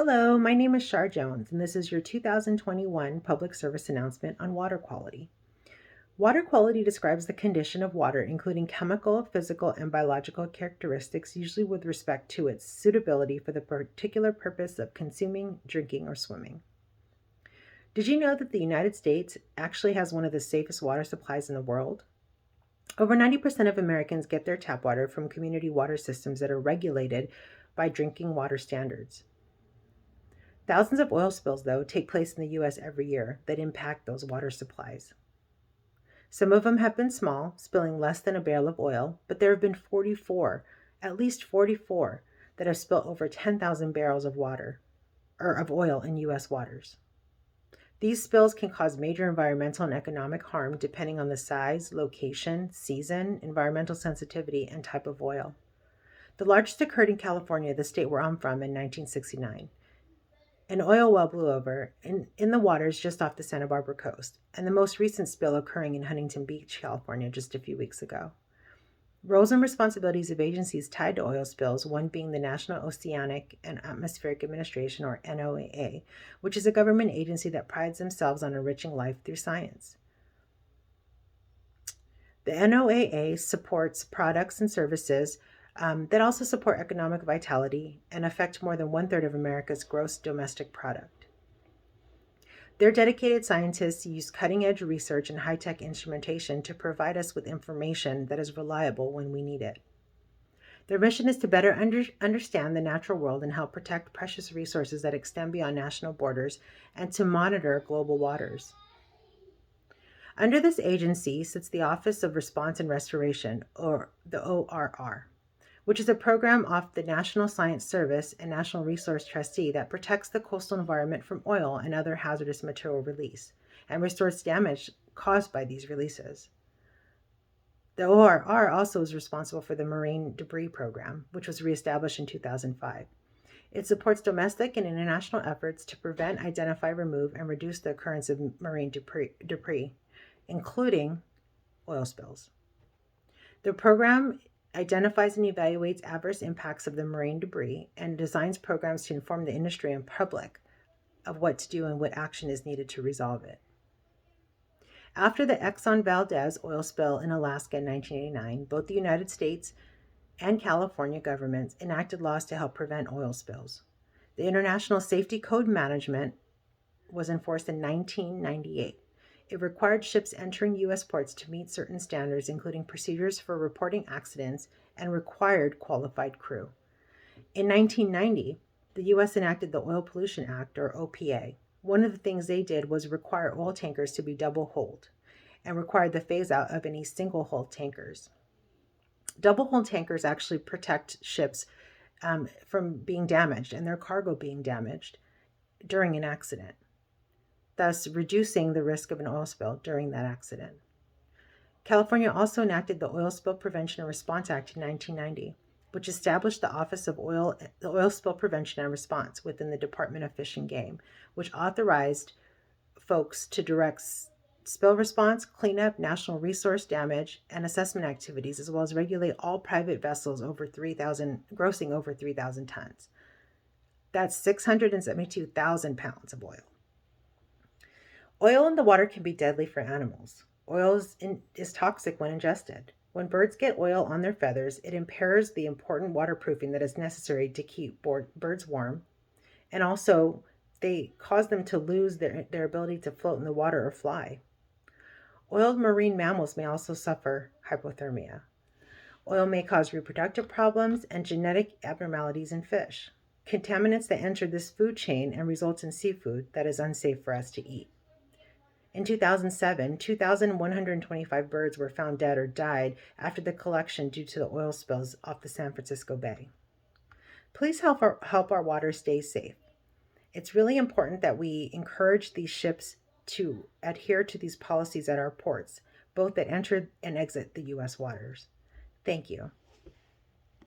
Hello, my name is Shar Jones, and this is your 2021 public service announcement on water quality. Water quality describes the condition of water, including chemical, physical, and biological characteristics, usually with respect to its suitability for the particular purpose of consuming, drinking, or swimming. Did you know that the United States actually has one of the safest water supplies in the world? Over 90% of Americans get their tap water from community water systems that are regulated by drinking water standards. Thousands of oil spills, though, take place in the U.S. every year that impact those water supplies. Some of them have been small, spilling less than a barrel of oil, but there have been 44, at least 44, that have spilled over 10,000 barrels of water, or of oil in U.S. waters. These spills can cause major environmental and economic harm depending on the size, location, season, environmental sensitivity, and type of oil. The largest occurred in California, the state where I'm from, in 1969. An oil well blew over in the waters just off the Santa Barbara coast, and the most recent spill occurring in Huntington Beach, California, just a few weeks ago. Roles and responsibilities of agencies tied to oil spills, one being the National Oceanic and Atmospheric Administration, or NOAA, which is a government agency that prides themselves on enriching life through science. The NOAA supports products and services that also support economic vitality and affect more than one-third of America's gross domestic product. Their dedicated scientists use cutting-edge research and high-tech instrumentation to provide us with information that is reliable when we need it. Their mission is to better understand the natural world and help protect precious resources that extend beyond national borders and to monitor global waters. Under this agency sits the Office of Response and Restoration, or the ORR, which is a program of the National Science Service and National Resource Trustee that protects the coastal environment from oil and other hazardous material release and restores damage caused by these releases. The ORR also is responsible for the Marine Debris Program, which was reestablished in 2005. It supports domestic and international efforts to prevent, identify, remove, and reduce the occurrence of marine debris, including oil spills. The program identifies and evaluates adverse impacts of the marine debris and designs programs to inform the industry and public of what to do and what action is needed to resolve it. After the Exxon Valdez oil spill in Alaska in 1989, both the United States and California governments enacted laws to help prevent oil spills. The International Safety Code Management was enforced in 1998. It required ships entering U.S. ports to meet certain standards, including procedures for reporting accidents and required qualified crew. In 1990, the U.S. enacted the Oil Pollution Act, or OPA. One of the things they did was require oil tankers to be double-hulled and required the phase-out of any single-hull tankers. Double-hull tankers actually protect ships from being damaged and their cargo being damaged during an accident, thus reducing the risk of an oil spill during that accident. California also enacted the Oil Spill Prevention and Response Act in 1990, which established the Office of the Oil Spill Prevention and Response within the Department of Fish and Game, which authorized folks to direct spill response, cleanup, national resource damage, and assessment activities, as well as regulate all private vessels grossing over 3,000 tons. That's 672,000 pounds of oil. Oil in the water can be deadly for animals. Oil is toxic when ingested. When birds get oil on their feathers, it impairs the important waterproofing that is necessary to keep birds warm, and also they cause them to lose their ability to float in the water or fly. Oiled marine mammals may also suffer hypothermia. Oil may cause reproductive problems and genetic abnormalities in fish, contaminants that enter this food chain and result in seafood that is unsafe for us to eat. In 2007, 2,125 birds were found dead or died after the collection due to the oil spills off the San Francisco Bay. Please help our water stay safe. It's really important that we encourage these ships to adhere to these policies at our ports, both that enter and exit the U.S. waters. Thank you.